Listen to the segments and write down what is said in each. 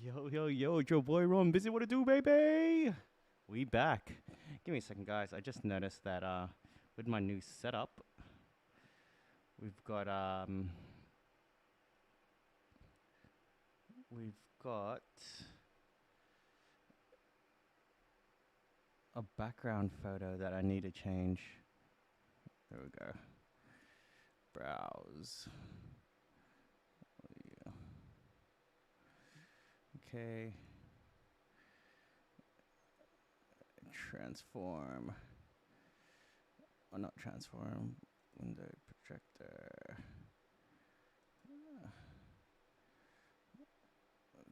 Yo, it's your boy Ron Busy. What to do, baby? We back. Give me a second, guys. I just noticed that with my new setup, we've got a background photo that I need to change. There we go. Browse. Yeah. Okay. Transform. Oh, not transform. Window projector.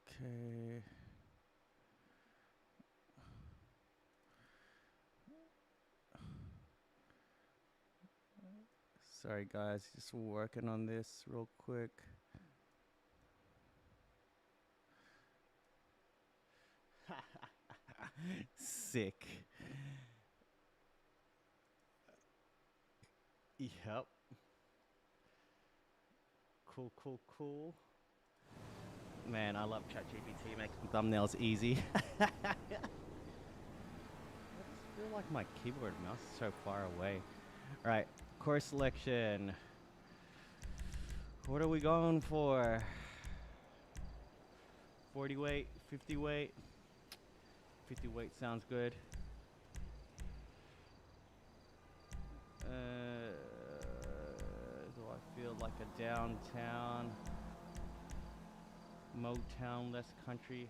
Okay. Sorry, guys. Just working on this real quick. Sick. Yep. Cool. Man, I love ChatGPT making thumbnails easy. I just feel like my keyboard mouse is so far away. All right, course selection. What are we going for? 40 weight, 50 weight. 50 weight sounds good. Do I feel like a downtown, Motown, less country?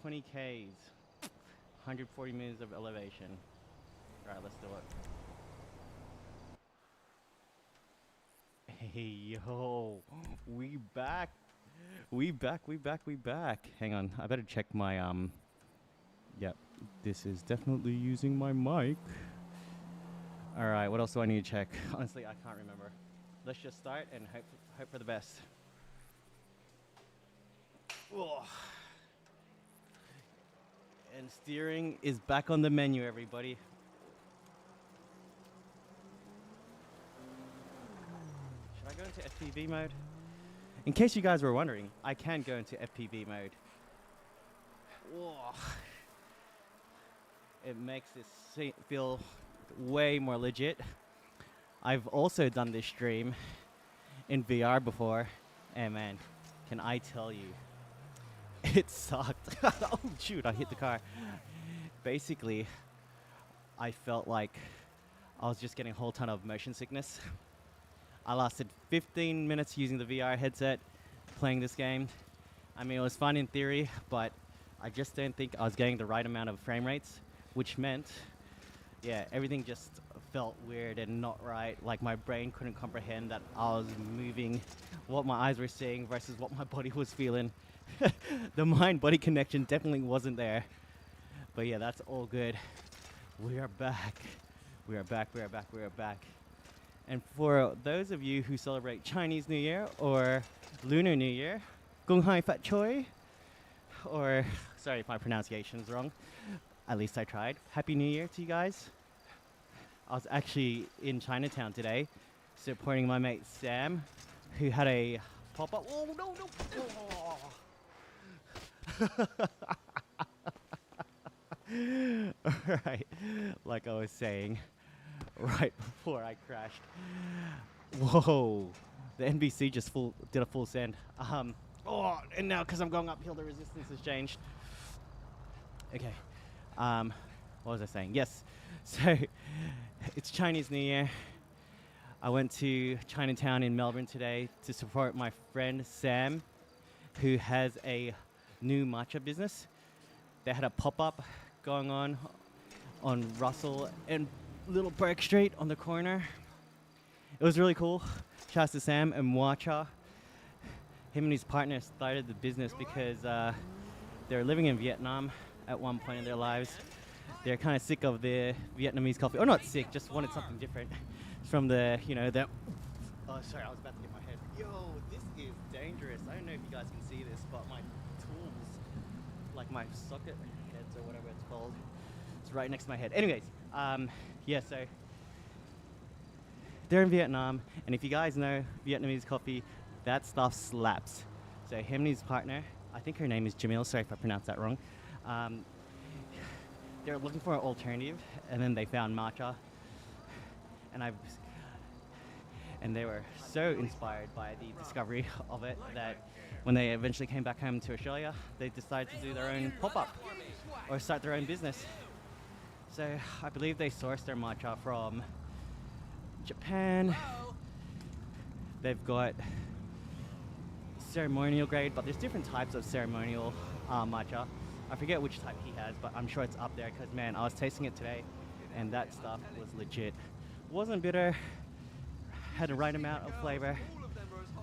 20 Ks, 140 meters of elevation. All right, let's do it. Hey, yo, we back. We back. Hang on, I better check my, yep, this is definitely using my mic. All right, what else do I need to check? Honestly, I can't remember. Let's just start and hope for the best. Ugh. And steering is back on the menu, everybody. Should I go into FPV mode? In case you guys were wondering, I can go into FPV mode. Ugh. It makes this feel way more legit. I've also done this stream in VR before, and man, can I tell you, it sucked. Oh shoot, I hit the car. Basically, I felt like I was just getting a whole ton of motion sickness. I lasted 15 minutes using the VR headset, playing this game. I mean, it was fun in theory, but I just don't think I was getting the right amount of frame rates, which meant, yeah, everything just felt weird and not right. Like my brain couldn't comprehend that I was moving, what my eyes were seeing versus what my body was feeling. The mind-body connection definitely wasn't there. But yeah, that's all good. We are back. We are back. And for those of you who celebrate Chinese New Year or Lunar New Year, Gong Hai Fat Choi, or sorry if my pronunciation is wrong, at least I tried. Happy New Year to you guys. I was actually in Chinatown today, supporting my mate Sam, who had a pop-up. Oh, no. Alright, like I was saying, right before I crashed. Whoa, the NBC just did a full send. And now because I'm going uphill, the resistance has changed. Okay, what was I saying? Yes, so it's Chinese New Year. I went to Chinatown in Melbourne today to support my friend Sam, who has a new matcha business. They had a pop-up going on Russell and Little Burke Street on the corner. It was really cool. Shouts to Sam and Matcha. Him and his partner started the business because they were living in Vietnam at one point in their lives. They're kind of sick of the Vietnamese coffee. Or not sick, just wanted something different from the, oh, sorry, I was about to get my head. Yo, this is dangerous. I don't know if you guys can see this, but my tools, like my socket heads or whatever it's called, it's right next to my head. Anyways, yeah, so they're in Vietnam, and if you guys know Vietnamese coffee, that stuff slaps. So him and his partner, I think her name is Jamil. Sorry if I pronounced that wrong. Um, they're looking for an alternative, and then they found matcha, and I and they were so inspired by the discovery of it that when they eventually came back home to Australia, they decided to do their own pop-up or start their own business. So I believe they source their matcha from Japan. They've got ceremonial grade, but there's different types of ceremonial matcha. I forget which type he has, but I'm sure it's up there because, man, I was tasting it today and that stuff was legit. Wasn't bitter, had the right amount of flavor,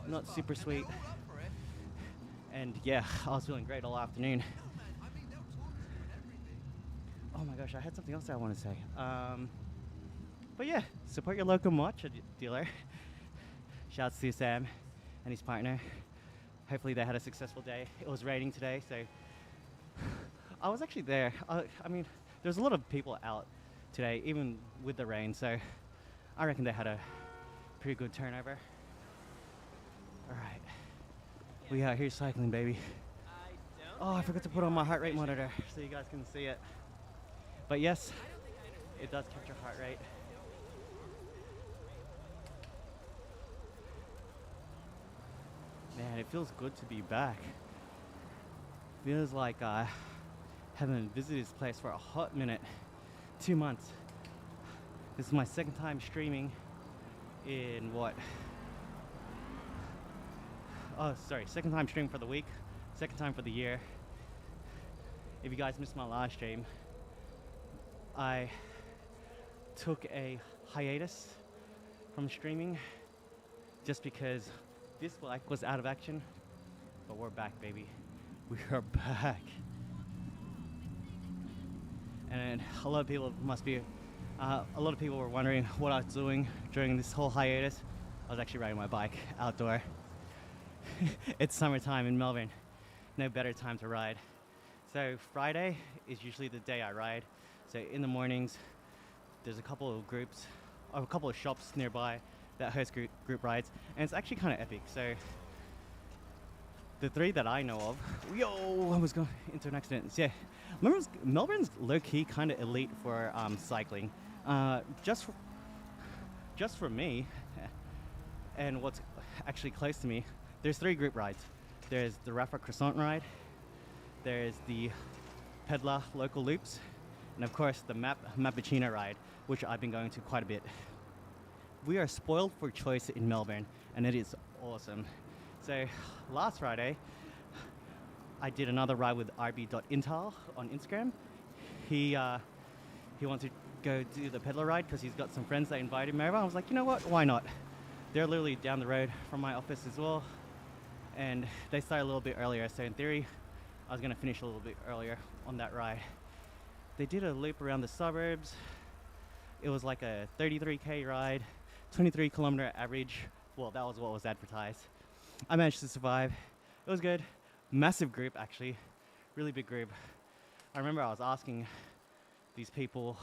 not super sweet. And yeah, I was feeling great all afternoon. Oh my gosh, I had something else I want to say. But yeah, support your local matcha dealer. Shouts to Sam and his partner. Hopefully they had a successful day. It was raining today, so I was actually there. I mean, there's a lot of people out today, even with the rain, so I reckon they had a pretty good turnover. All right, we out here cycling, baby. Oh, I forgot to put on my heart rate monitor so you guys can see it. But yes, it does capture heart rate. Man, it feels good to be back. Feels like I haven't visited this place for a hot minute. 2 months. This is my second time streaming in what? Oh, sorry, second time streaming for the week, second time for the year. If you guys missed my last stream, I took a hiatus from streaming just because this bike was out of action, but we're back, baby. We are back. And a lot of people a lot of people were wondering what I was doing during this whole hiatus. I was actually riding my bike outdoor. It's summertime in Melbourne. No better time to ride. So Friday is usually the day I ride. So in the mornings, there's a couple of groups, or a couple of shops nearby that host group rides, and it's actually kind of epic. So the three that I know of, yo, I was going into an accident. Yeah, Melbourne's low-key kind of elite for cycling. Just for me, and what's actually close to me, there's 3 group rides. There's the Rafa Croissant ride, there's the Pedlar local loops, and of course the Mappuccino ride, which I've been going to quite a bit. We are spoiled for choice in Melbourne, and it is awesome. So last Friday, I did another ride with rb.intal on Instagram. He wants to go do the Pedlar ride because he's got some friends that invited him over. I was like, you know what, why not? They're literally down the road from my office as well, and they started a little bit earlier, so in theory, I was gonna finish a little bit earlier on that ride. They did a loop around the suburbs. It was like a 33k ride, 23 kilometer average. Well, that was what was advertised. I managed to survive. It was good. Massive group, actually. Really big group. I remember I was asking these people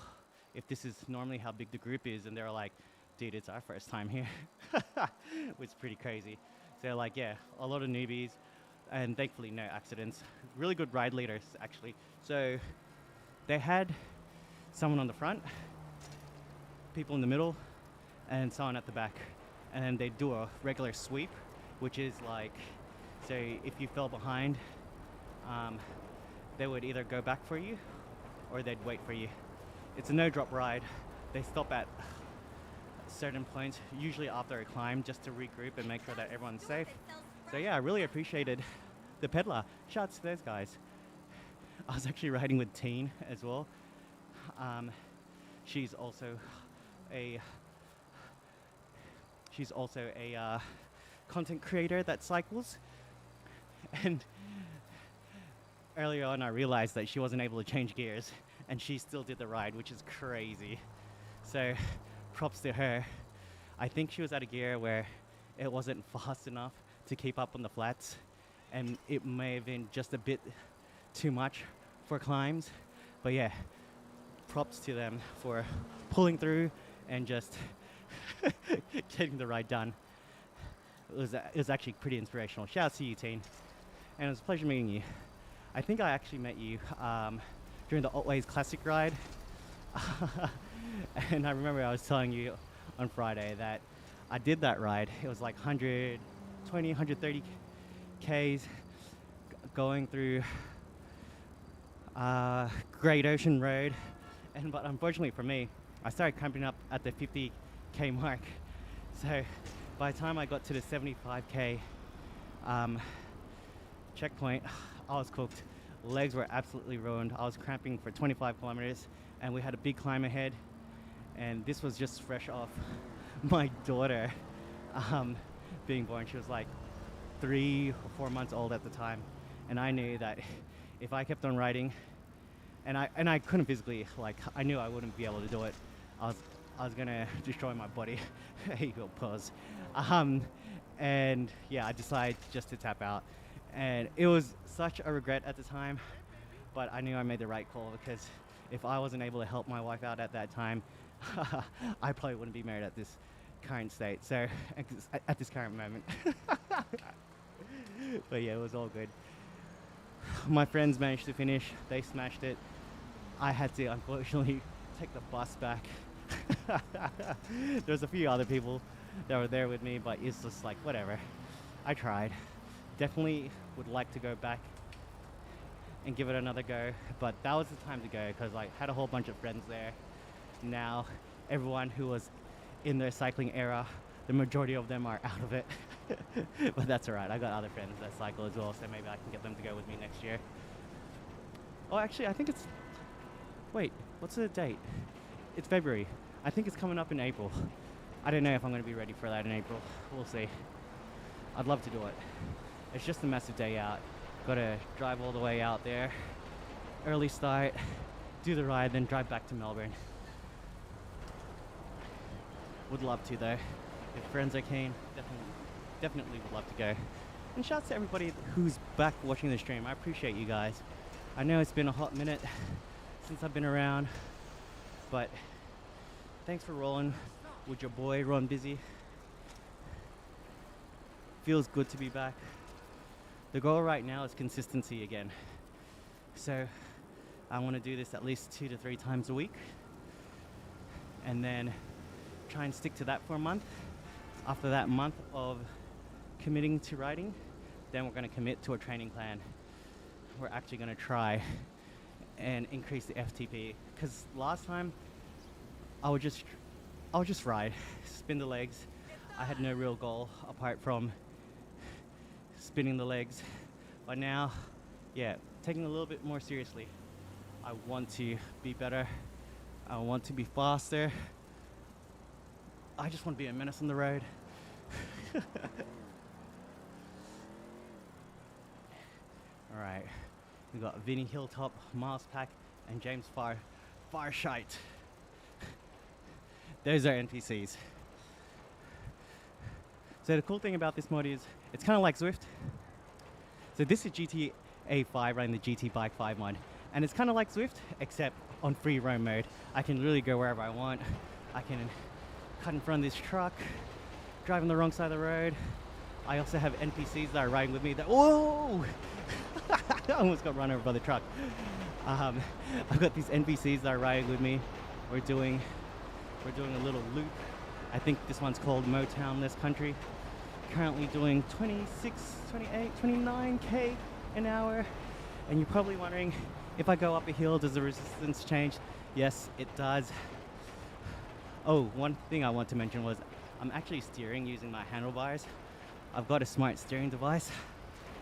if this is normally how big the group is, and they were like, dude, it's our first time here. Which is pretty crazy. So like, yeah, a lot of newbies, and thankfully no accidents. Really good ride leaders, actually. So they had someone on the front, people in the middle, and someone at the back. And then they do a regular sweep, which is like, so if you fell behind, they would either go back for you or they'd wait for you. It's a no drop ride. They stop at certain points, usually after a climb, just to regroup and make sure that everyone's safe. So yeah, I really appreciated the Pedlar. Shouts to those guys. I was actually riding with Teen as well. She's also a content creator that cycles, and earlier on I realized that she wasn't able to change gears and she still did the ride, which is crazy. So props to her. I think she was at a gear where it wasn't fast enough to keep up on the flats, and it may have been just a bit too much for climbs, but yeah, props to them for pulling through and just getting the ride done. It was actually pretty inspirational. Shout out to you, Teen. and it was a pleasure meeting you. I think I actually met you during the Otways Classic ride. And I remember I was telling you on Friday that I did that ride. It was like 120, 130 Ks going through Great Ocean Road. But unfortunately for me, I started cramping up at the 50K mark. So by the time I got to the 75K checkpoint, I was cooked. Legs were absolutely ruined. I was cramping for 25 kilometers, and we had a big climb ahead. And this was just fresh off my daughter being born. She was like 3 or 4 months old at the time, and I knew that if I kept on riding, and I couldn't physically, like, I knew I wouldn't be able to do it. I was gonna destroy my body. Here you go, pause. And yeah, I decided just to tap out, and it was such a regret at the time, but I knew I made the right call, because if I wasn't able to help my wife out at that time, I probably wouldn't be married at this current state. So at this current moment. But yeah, it was all good. My friends managed to finish. They smashed it. I had to, unfortunately, take the bus back. There's a few other people that were there with me, but it's just like, whatever. I tried. Definitely would like to go back and give it another go, but that was the time to go, because I had a whole bunch of friends there. Now everyone who was in their cycling era, the majority of them are out of it. But that's alright, I got other friends that cycle as well, so maybe I can get them to go with me next year. Oh, actually, I think it's... Wait, what's the date? It's February. I think it's coming up in April. I don't know if I'm going to be ready for that in April. We'll see. I'd love to do it. It's just a massive day out. Gotta drive all the way out there, early start, do the ride, then drive back to Melbourne. Would love to though. If friends are keen, definitely would love to go. And shouts to everybody who's back watching the stream. I appreciate you guys. I know it's been a hot minute since I've been around, but thanks for rolling with your boy Ron Busy. Feels good to be back. The goal right now is consistency again. So I want to do this at least 2 to 3 times a week, and then try and stick to that for a month. After that month of committing to riding, then we're going to commit to a training plan. We're actually going to try and increase the FTP, because last time I would just ride, spin the legs. I had no real goal apart from spinning the legs. But now, yeah, taking it a little bit more seriously. I want to be better. I want to be faster. I just want to be a menace on the road. All right, we got Vinny Hilltop, Miles Pack, and James Farshite. Those are NPCs. So the cool thing about this mod is it's kind of like Zwift. So this is GTA 5 running the GT Bike 5 mod, and it's kind of like Zwift except on free roam mode. I can really go wherever I want. I can cut in front of this truck, drive on the wrong side of the road. I also have NPCs that are riding with me that, whoa! I almost got run over by the truck. I've got these NPCs that are riding with me. We're doing a little loop. I think this one's called Motownless Country. Currently doing 26, 28, 29K an hour. And you're probably wondering, if I go up a hill, does the resistance change? Yes, it does. Oh, one thing I want to mention was I'm actually steering using my handlebars. I've got a smart steering device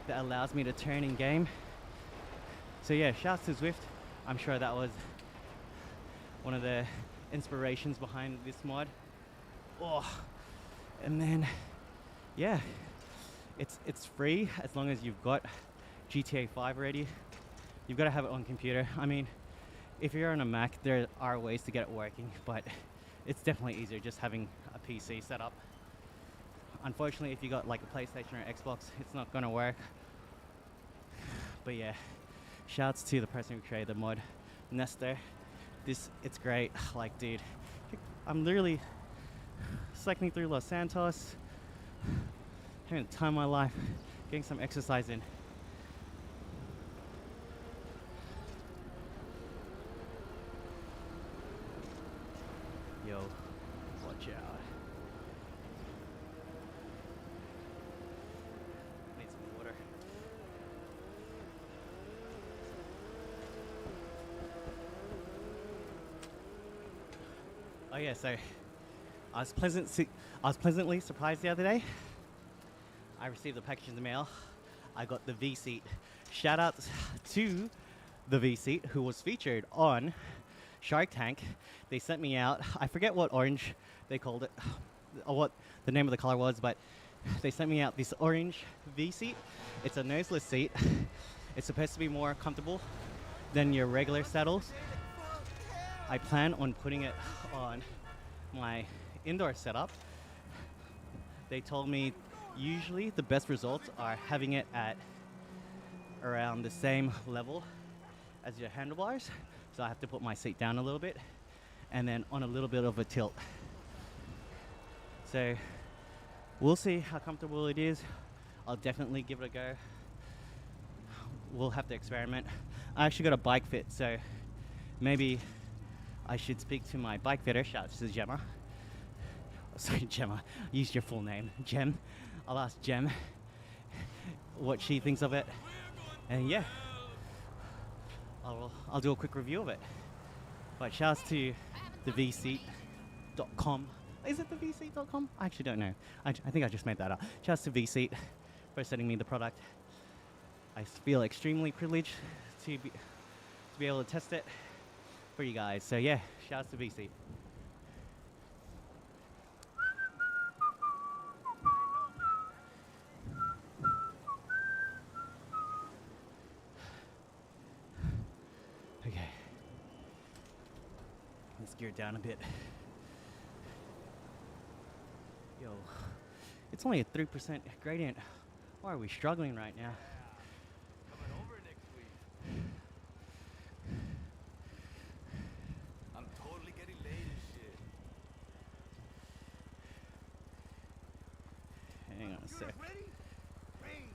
that allows me to turn in game. So yeah, shouts to Zwift. I'm sure that was one of the inspirations behind this mod. Oh, and then yeah, it's free as long as you've got GTA 5 already. You've got to have it on computer. I mean, if you're on a Mac, there are ways to get it working, but it's definitely easier just having a PC set up. Unfortunately, if you got like a PlayStation or Xbox, it's not gonna work. But yeah, shouts to the person who created the mod, Nestor. It's great. Like, dude, I'm literally cycling through Los Santos, having the time of my life, getting some exercise in. yeah, so I was pleasantly surprised the other day. I received a package in the mail. I got the V seat. Shout out to the V seat who was featured on Shark Tank. They sent me out. I forget what orange they called it, or what the name of the color was, but they sent me out this orange V seat. It's a noseless seat. It's supposed to be more comfortable than your regular saddles. I plan on putting it on my indoor setup. They told me usually the best results are having it at around the same level as your handlebars. So I have to put my seat down a little bit and then on a little bit of a tilt. So we'll see how comfortable it is. I'll definitely give it a go. We'll have to experiment. I actually got a bike fit, so maybe I should speak to my bike fitter. Shout out to Gemma. Sorry, Gemma. Use your full name, Gem. I'll ask Gem what she thinks of it, and yeah, I'll do a quick review of it. But shouts to the vseat.com. Is it the vseat.com? I actually don't know. I think I just made that up. Shouts to vseat for sending me the product. I feel extremely privileged to be able to test it for you guys. So yeah, shouts to vseat. Okay, let's gear it down a bit. Yo, it's only a 3% gradient. Why are we struggling right now? Coming over next week. I'm totally getting laid and shit. Hang on a sec. Ready? Ready.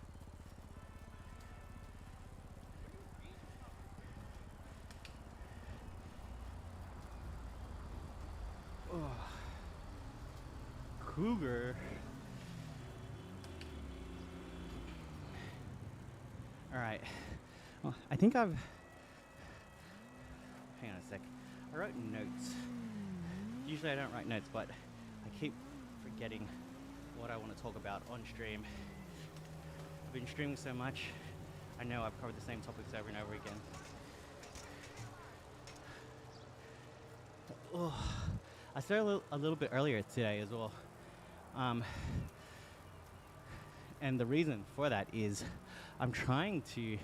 Cougar. All right. Well, I think I've. Hang on a sec. I wrote notes. Usually I don't write notes, but I keep forgetting what I want to talk about on stream. I've been streaming so much. I know I've covered the same topics over and over again. Oh, I started a little bit earlier today as well. And the reason for that is I'm trying to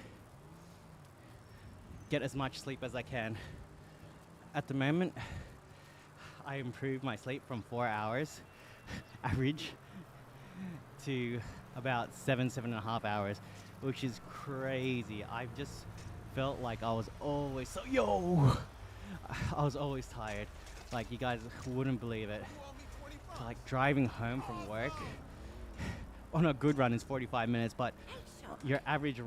get as much sleep as I can. At the moment, I improved my sleep from 4 hours average to about 7.5 hours, which is crazy. I've just felt like I was always I was always tired. Like, you guys wouldn't believe it. Like, driving home from work on a good run is 45 minutes, but your average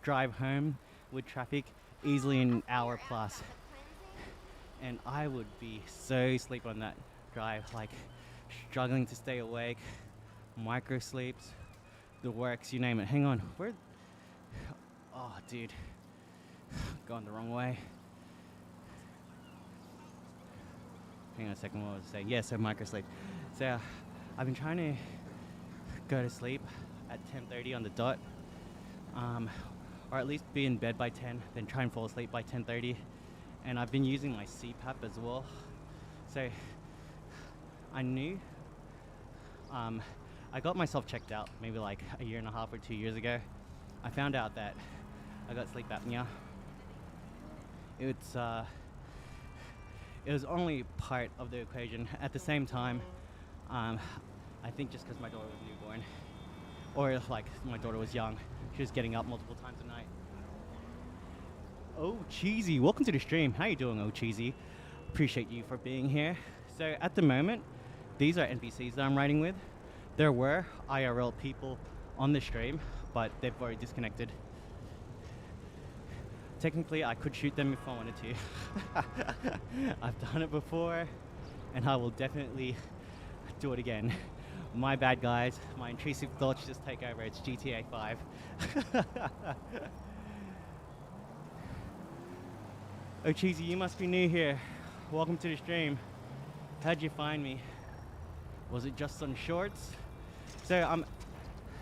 drive home with traffic easily an hour plus. And I would be so asleep on that drive, like struggling to stay awake, micro sleeps, the works, you name it. Hang on, oh dude, going the wrong way. Hang on a second, what was I saying? Yeah, so micro sleep. So I've been trying to go to sleep at 10:30 on the dot, or at least be in bed by 10, then try and fall asleep by 10:30. And I've been using my CPAP as well. So I knew, I got myself checked out maybe like a year and a half or 2 years ago. I found out that I got sleep apnea. It was only part of the equation. At the same time, I think just because my daughter was newborn, or like my daughter was young, she was getting up multiple times a night. Oh, Cheesy, welcome to the stream. How you doing, Oh Cheesy? Appreciate you for being here. So at the moment, these are NPCs that I'm writing with. There were IRL people on the stream, but they've already disconnected. Technically, I could shoot them if I wanted to. I've done it before, and I will definitely do it again. My bad, guys. My intrusive thoughts just take over. It's GTA 5. Oh, Cheesy, you must be new here. Welcome to the stream. how'd you find me? Was it just on shorts? So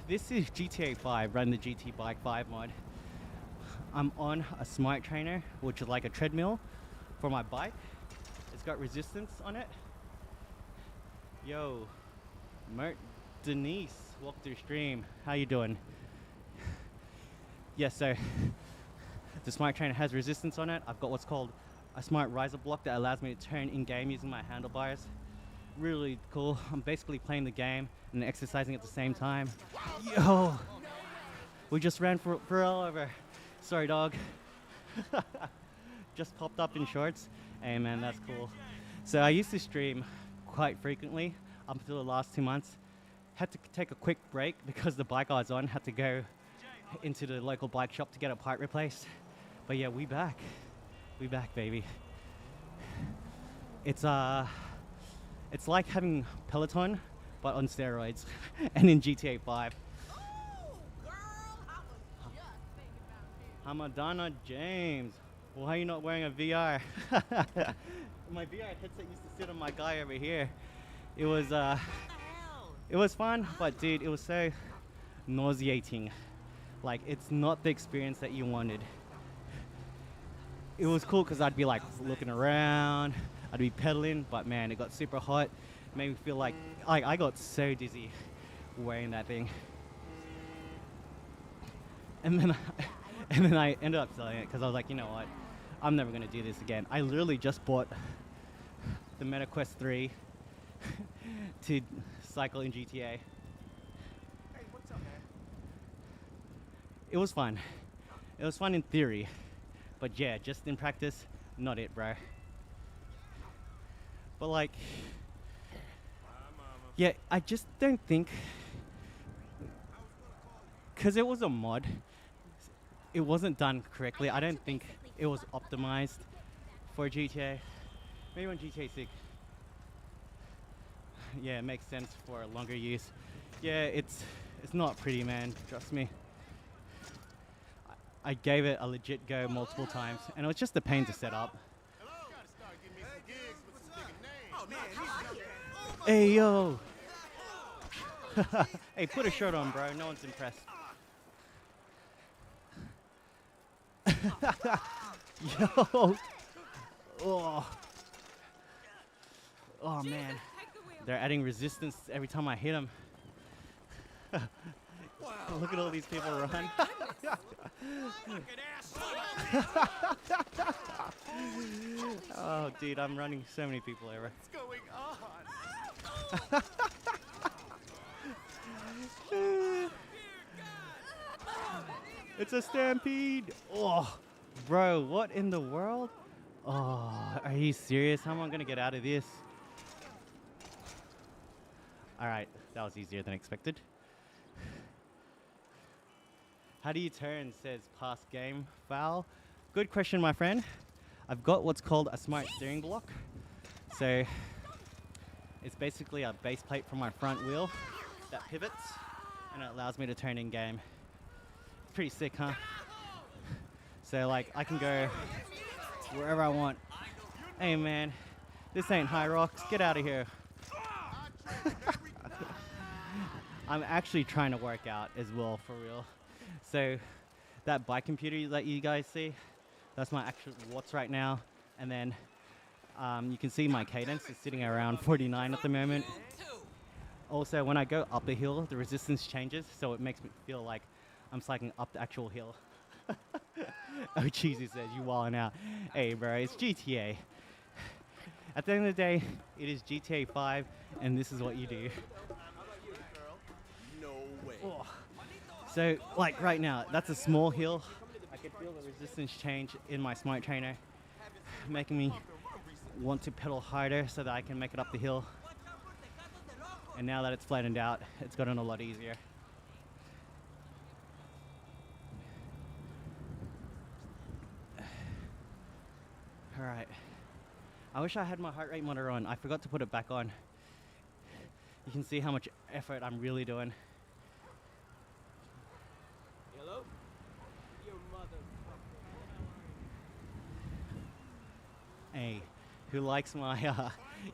this is GTA 5, run the GT Bike 5 mod. I'm on a smart trainer, which is like a treadmill for my bike. It's got resistance on it. Yo, Mert Denise, walk through stream. How you doing? Yes, so the smart trainer has resistance on it. I've got what's called a smart riser block that allows me to turn in game using my handlebars. Really cool. I'm basically playing the game and exercising at the same time. Yo, we just ran for all over. Sorry, dog. Just popped up in shorts. Hey man, that's cool. So I used to stream quite frequently up until the last 2 months. Had to take a quick break because the bike I was on had to go into the local bike shop to get a part replaced. But yeah, we back. We back, baby. It's like having Peloton, but on steroids, and in GTA 5. Hamadana James. Why are you not wearing a VR? My VR headset used to sit on my guy over here. It was fun, but dude, it was so nauseating. Like, it's not the experience that you wanted. It was cool because I'd be like looking around, I'd be pedaling, but man, it got super hot. It made me feel like I got so dizzy wearing that thing. And then I ended up selling it because I was like, you know what, I'm never gonna do this again. I literally just bought the MetaQuest 3 to cycle in GTA. Hey, what's up, man? It was fun. It was fun in theory, but yeah, just in practice, not it, bro. But like, yeah, I just don't think, because it was a mod, it wasn't done correctly. I don't think it was optimized for GTA. Maybe on GTA 6. Yeah, it makes sense for longer use. Yeah, it's not pretty, man. Trust me. I gave it a legit go multiple times, and it was just a pain to set up. Hey, yo. Hey, put a shirt on, bro. No one's impressed. Yo. Oh, man. They're adding resistance every time I hit them. Look at all these people run. Oh, dude, I'm running so many people over. What's going on? It's a stampede. Oh, bro, what in the world? Oh, are you serious? How am I gonna get out of this? All right, that was easier than expected. How do you turn? Says past game foul. Good question, my friend. I've got what's called a smart steering block. So it's basically a base plate for my front wheel that pivots and it allows me to turn in game. It's pretty sick, huh? So like I can go wherever I want. Hey man, this ain't High Rocks. Get out of here. I'm actually trying to work out as well, for real. So that bike computer that you guys see, that's my actual watts right now. And then you can see my cadence is sitting around 49 at the moment. Also, when I go up a hill, the resistance changes, so it makes me feel like I'm cycling up the actual hill. Oh, cheesy says, you wildin' out. Hey, bro, it's GTA. At the end of the day, it is GTA 5, and this is what you do. No way. Oh. So, like right now, that's a small hill. I can feel the resistance change in my smart trainer, making me want to pedal harder so that I can make it up the hill. And now that it's flattened out, it's gotten a lot easier. All right. I wish I had my heart rate monitor on. I forgot to put it back on. You can see how much effort I'm really doing. Hello? Your mother. Hey, who likes my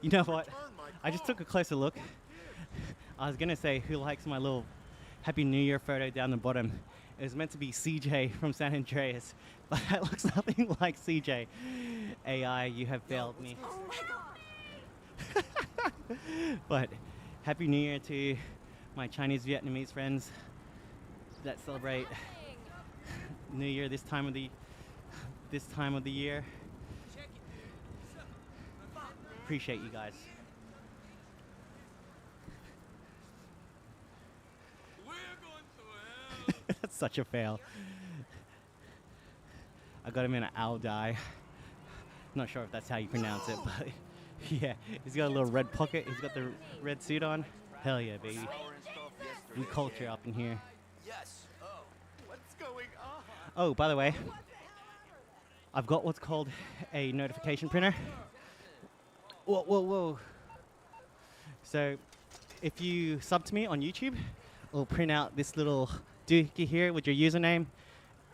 You know what? I just took a closer look. I was gonna say who likes my little Happy New Year photo down the bottom. It was meant to be CJ from San Andreas, but it looks nothing like CJ. AI, you have failed me. But Happy New Year to my Chinese Vietnamese friends that celebrate New Year this time of the year. Appreciate you guys. We're going to hell. That's such a fail. I got him in an owl die. Not sure if that's how you pronounce it, but yeah, he's got a little red pocket. He's got the red suit on. Hell yeah, baby. We culture up in here. Yes. Oh, what's going on? Oh, by the way, I've got what's called a notification printer. Whoa, whoa, whoa. So, if you sub to me on YouTube, it'll print out this little doohickey here with your username,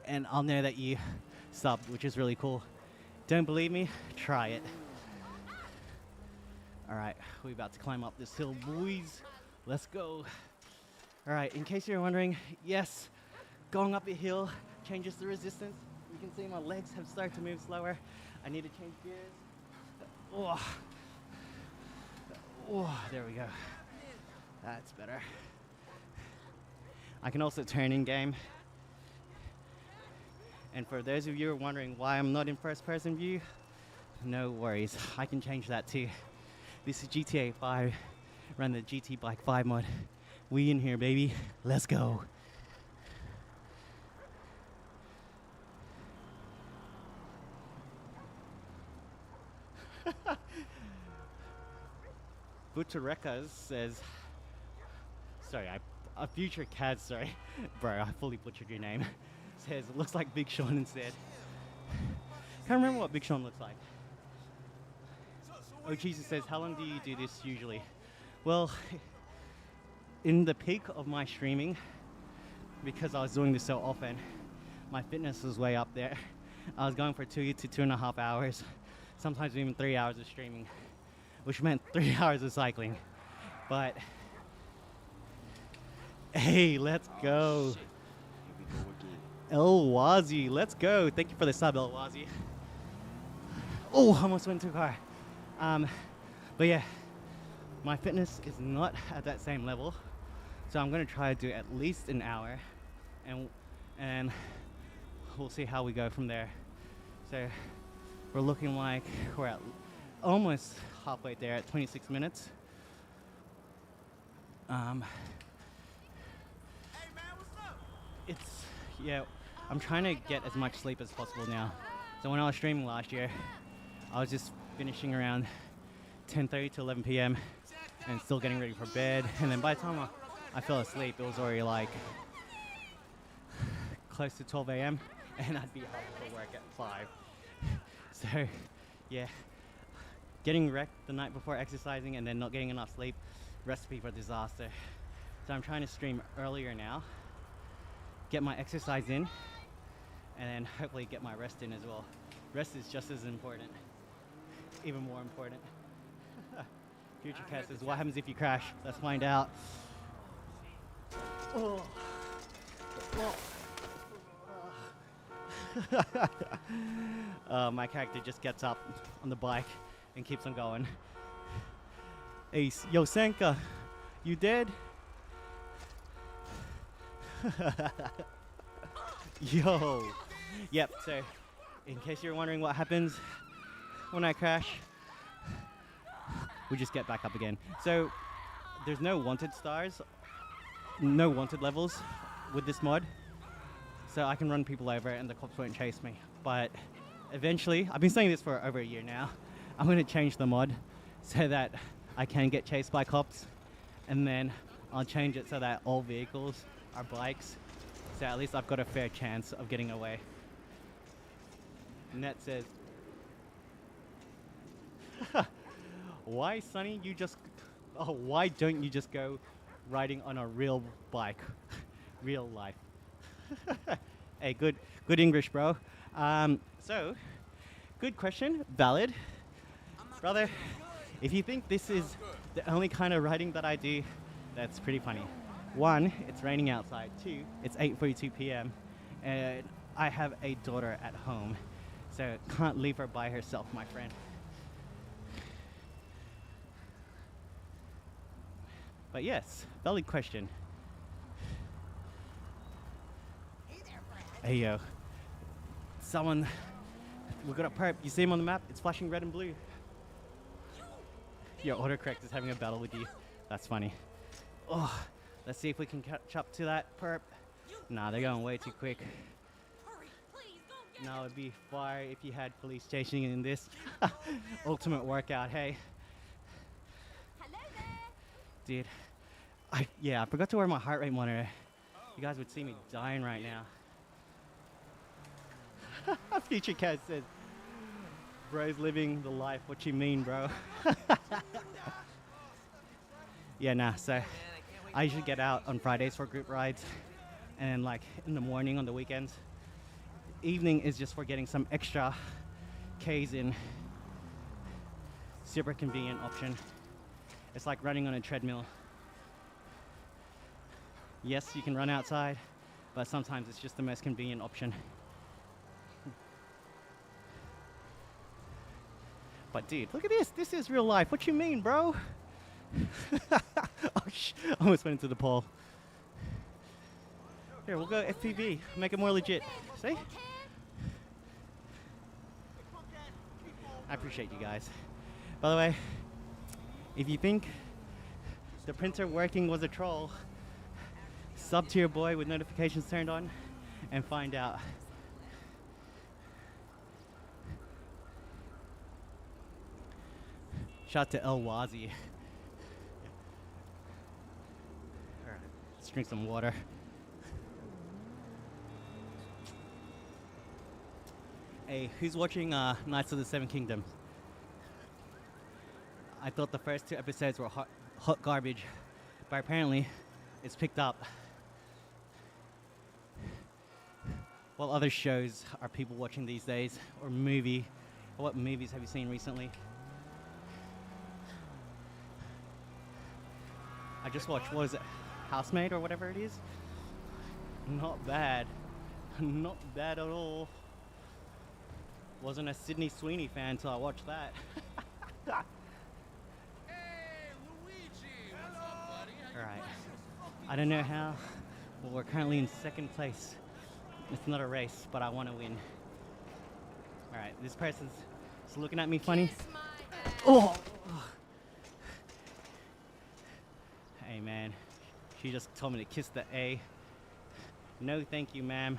and I'll know that you subbed, which is really cool. Don't believe me? Try it. All right, we're about to climb up this hill, boys. Let's go. All right, in case you're wondering, yes, going up a hill changes the resistance. You can see my legs have started to move slower. I need to change gears. Oh, oh, there we go. That's better. I can also turn in game. And for those of you who are wondering why I'm not in first person view, no worries, I can change that too. This is GTA 5, run the GT Bike 5 mod. We in here, baby, let's go. Butarekas says, sorry, a future Kaz, sorry, bro, I fully butchered your name. Says, it looks like Big Sean instead. Can't remember what Big Sean looks like. Oh, Jesus says, how long do you do this usually? Well, in the peak of my streaming, because I was doing this so often, my fitness was way up there. I was going for 2 to 2.5 hours, sometimes even 3 hours of streaming, which meant 3 hours of cycling. But, hey, let's go. El Wazi, let's go. Thank you for the sub, El Wazi. Oh, almost went too far. But yeah, my fitness is not at that same level, so I'm gonna try to do at least an hour, and we'll see how we go from there. So we're looking like we're at almost halfway there at 26 minutes. It's, yeah, I'm trying to get as much sleep as possible now. So when I was streaming last year, I was just finishing around 10:30 to 11 p.m. and still getting ready for bed. And then by the time I fell asleep, it was already like close to 12 a.m. and I'd be up for work at 5. So yeah, getting wrecked the night before exercising and then not getting enough sleep, recipe for disaster. So I'm trying to stream earlier now, get my exercise in, and then hopefully get my rest in as well. Rest is just as important, even more important. Future Cat says, what happens if you crash? Let's find out. Oh. My character just gets up on the bike and keeps on going. Ace, yo Senka, you dead? Yo. Yep, so in case you're wondering what happens when I crash, we just get back up again. So there's no wanted stars, no wanted levels with this mod. So I can run people over and the cops won't chase me. But eventually, I've been saying this for over a year now, I'm gonna change the mod so that I can get chased by cops, and then I'll change it so that all vehicles are bikes, so at least I've got a fair chance of getting away. Net says, why, Sonny, why don't you just go riding on a real bike? Real life. Hey, good English, bro. So, good question, valid. Brother, If you think this is the only kind of riding that I do, that's pretty funny. One, it's raining outside. Two, it's 8:42 p.m. and I have a daughter at home, so can't leave her by herself, my friend. But yes, valid question. Hey yo, someone, we got a perp. You see him on the map? It's flashing red and blue. Your autocorrect is having a battle with you. That's funny. Oh, let's see if we can catch up to that perp. Nah, they're going way too quick. No, it'd be fire if you had police chasing in this. Ultimate workout, hey. Hello there. Dude, I forgot to wear my heart rate monitor. You guys would see me dying right now. Future Cat says, bro's living the life. What you mean, bro? Yeah, nah, so I usually get out on Fridays for group rides, and then like in the morning on the weekends. Evening is just for getting some extra Ks in. Super convenient option. It's like running on a treadmill. Yes, you can run outside, but sometimes it's just the most convenient option. But dude, look at this. This is real life. What you mean, bro? Oh, I almost went into the pole. Here, we'll go FPV. Make it more legit. See? I appreciate you guys. By the way, if you think the printer working was a troll, sub to your boy with notifications turned on and find out. Shout out to El Wazi. Alright, let's drink some water. Hey, who's watching Knights of the Seven Kingdoms? I thought the first two episodes were hot garbage, but apparently it's picked up. What other shows are people watching these days? Or what movies have you seen recently? I just watched, what is it, Housemaid or whatever it is? Not bad. Not bad at all. Wasn't a Sydney Sweeney fan until I watched that. Hey, Luigi! What's up, buddy? How you Alright. doing? I don't know how. Well, we're currently in second place. It's not a race, but I want to win. Alright, this person's just looking at me funny. Kiss my ass. Oh! Hey man, she just told me to kiss the A. No thank you, ma'am.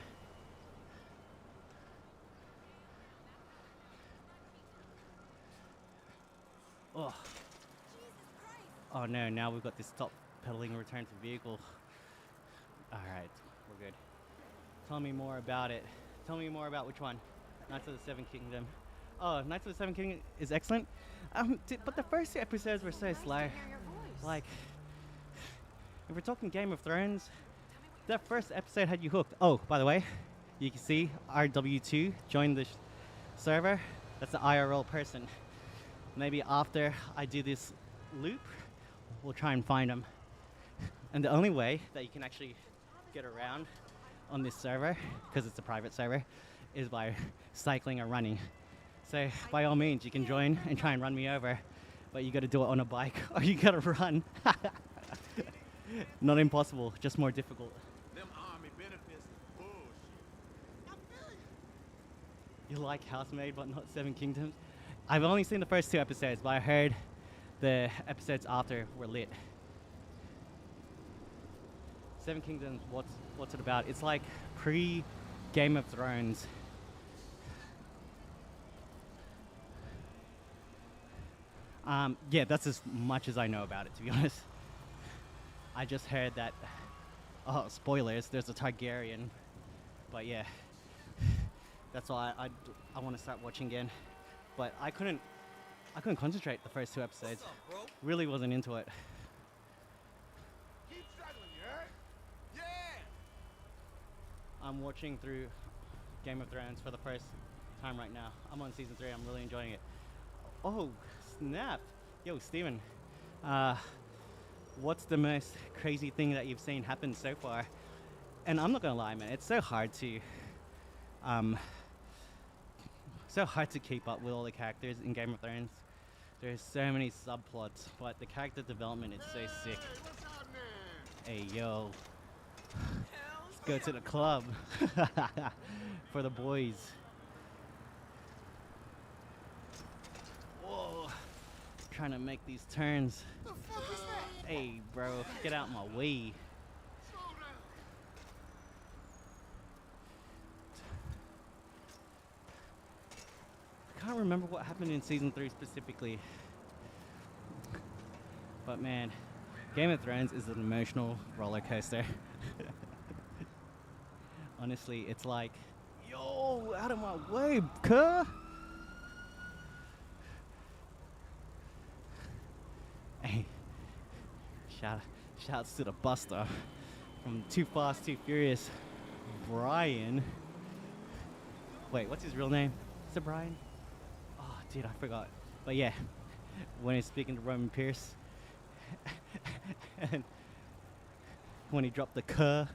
Oh. Oh no, now we've got this stop pedaling return to vehicle. Alright, we're good. Tell me more about it. Tell me more about which one. Knights of the Seven Kingdom. Oh, Knights of the Seven Kingdom is excellent. But the first two episodes were so slow. Hear your voice. Like, if we're talking Game of Thrones, that first episode had you hooked. Oh, by the way, you can see RW2 joined the server. That's the IRL person. Maybe after I do this loop, we'll try and find them. And the only way that you can actually get around on this server, because it's a private server, is by cycling or running. So by all means, you can join and try and run me over, but you got to do it on a bike or you got to run. Not impossible, just more difficult. Them army benefits is bullshit. I feel you. You like Housemaid but not Seven Kingdoms? I've only seen the first two episodes, but I heard the episodes after were lit. Seven Kingdoms, what's it about? It's like pre-Game of Thrones. Yeah, that's as much as I know about it, to be honest. I just heard that, oh, spoilers, there's a Targaryen. But yeah, that's why I want to start watching again. But I couldn't concentrate the first two episodes. What's up, bro? Really wasn't into it. Keep struggling, you heard? Yeah! I'm watching through Game of Thrones for the first time right now. I'm on season 3. I'm really enjoying it. Oh, snap. Yo, Steven, what's the most crazy thing that you've seen happen so far? And I'm not gonna lie, man, it's um, so hard to keep up with all the characters in Game of Thrones. There's so many subplots, but the character development is so sick. What's happening? Hey, yo, let's go to the club for the boys. Whoa, trying to make these turns. The fuck is that? Hey, bro, get out my way. Slow down. I can't remember what happened in season 3 specifically. But man, Game of Thrones is an emotional roller coaster. Honestly, it's like, yo, out of my way, cuh. Hey, shouts to the Buster from Too Fast, Too Furious, Brian. Wait, what's his real name? Is it Brian? Oh, dude, I forgot. But yeah, when he's speaking to Roman Pierce, and when he dropped the cuh,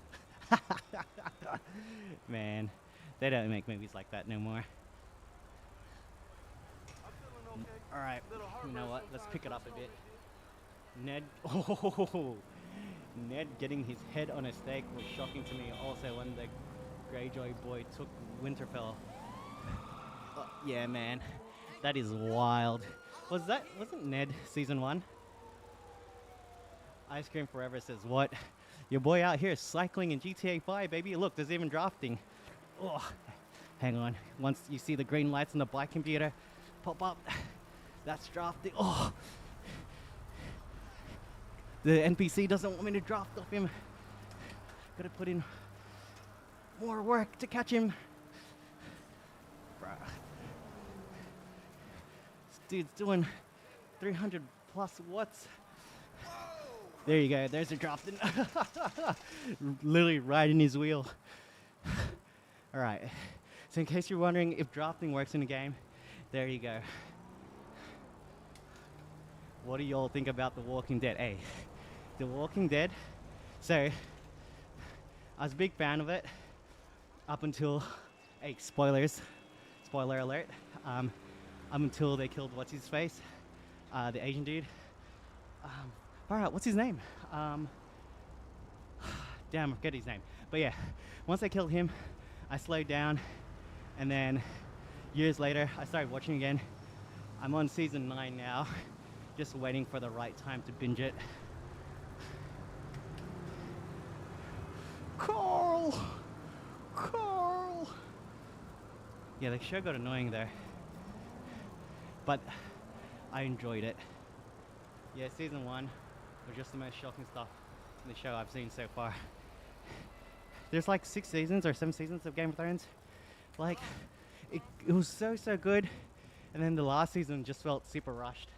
man, they don't make movies like that no more. All right, you know what? Let's pick it up a bit. Ned, oh, Ned getting his head on a stake was shocking to me. Also, when the Greyjoy boy took Winterfell. Yeah, man, that is wild. Wasn't Ned season 1? Ice Cream Forever says, what? Your boy out here cycling in GTA 5, baby. Look, there's even drafting. Oh, hang on. Once you see the green lights on the black computer pop up, that's drafting. Oh, the NPC doesn't want me to draft off him. Gotta put in more work to catch him. Bruh. This dude's doing 300 plus watts. There you go, there's a drafting. Literally riding his wheel. Alright, so in case you're wondering if drafting works in the game, there you go. What do y'all think about The Walking Dead? Hey, The Walking Dead, so I was a big fan of it up until, hey, spoilers, spoiler alert, up until they killed what's his face, the Asian dude. Alright, what's his name? Damn, I forget his name. But yeah, once they killed him, I slowed down, and then years later, I started watching again. I'm on season 9 now, just waiting for the right time to binge it. Carl! Carl! Yeah, the show got annoying there, but I enjoyed it. Yeah, season 1 was just the most shocking stuff in the show I've seen so far. There's like 6 seasons or 7 seasons of Game of Thrones. Like, it was so good, and then the last season just felt super rushed.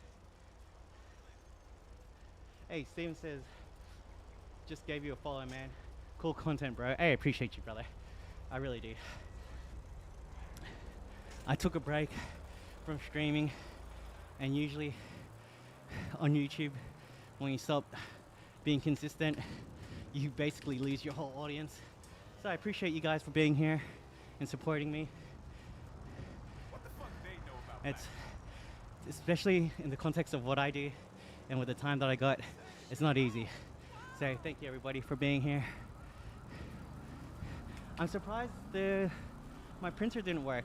Hey, Steven says, just gave you a follow, man. Cool content, bro. Hey, I appreciate you, brother. I really do. I took a break from streaming, and usually on YouTube, when you stop being consistent, you basically lose your whole audience. So I appreciate you guys for being here and supporting me. What the fuck they know about It's especially in the context of what I do and with the time that I got, it's not easy. So thank you everybody for being here. I'm surprised my printer didn't work.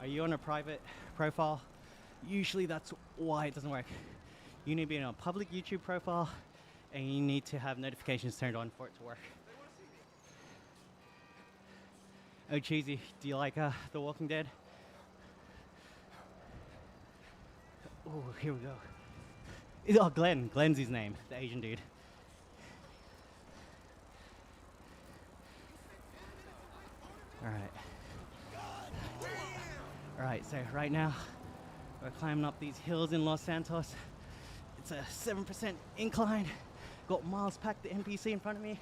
Are you on a private profile? Usually that's why it doesn't work. You need to be on a public YouTube profile, and you need to have notifications turned on for it to work. Oh, Cheesy, do you like The Walking Dead? Oh, here we go. Oh, Glenn's his name, the Asian dude. Alright, so right now, we're climbing up these hills in Los Santos. It's a 7% incline. Got Miles Pack, the NPC, in front of me.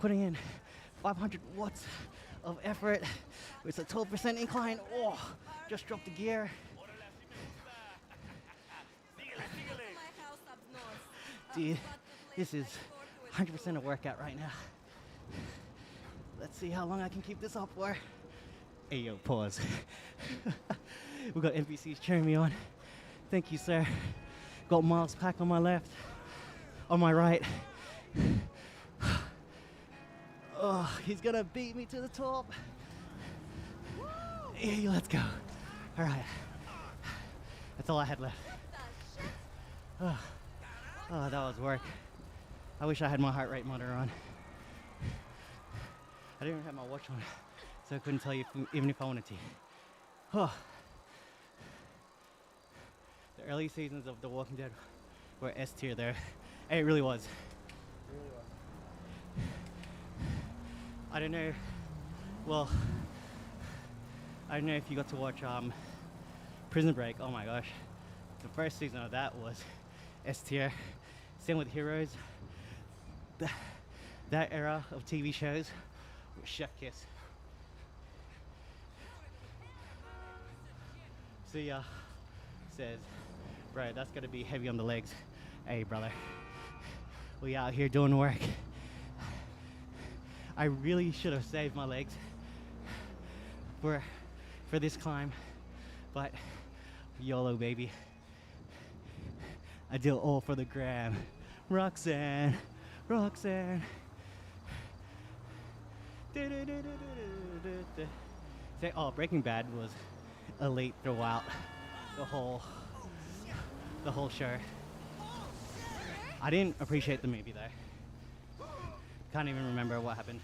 Putting in 500 watts of effort. It's a 12% incline. Oh, just dropped the gear. Dude, this is 100% a workout right now. Let's see how long I can keep this up for. Hey, yo, pause. We got NPCs cheering me on. Thank you, sir. Got Miles Pack on my left, on my right. Oh, he's gonna beat me to the top. Hey, let's go. All right. That's all I had left. Oh, that was work. I wish I had my heart rate monitor on. I didn't even have my watch on, so I couldn't tell you even if I wanted to. Oh. The early seasons of The Walking Dead were S tier there. Hey, it really was. I don't know. Well, I don't know if you got to watch Prison Break. Oh my gosh, the first season of that was S tier. Same with Heroes. That era of TV shows was chef kiss. See ya. Says, bro, that's gonna be heavy on the legs. Hey, brother, we out here doing work. I really should have saved my legs for this climb, but YOLO, baby. I do it all for the gram. Roxanne. Say, oh, Breaking Bad was elite throughout the whole show. I didn't appreciate the movie though. Can't even remember what happened.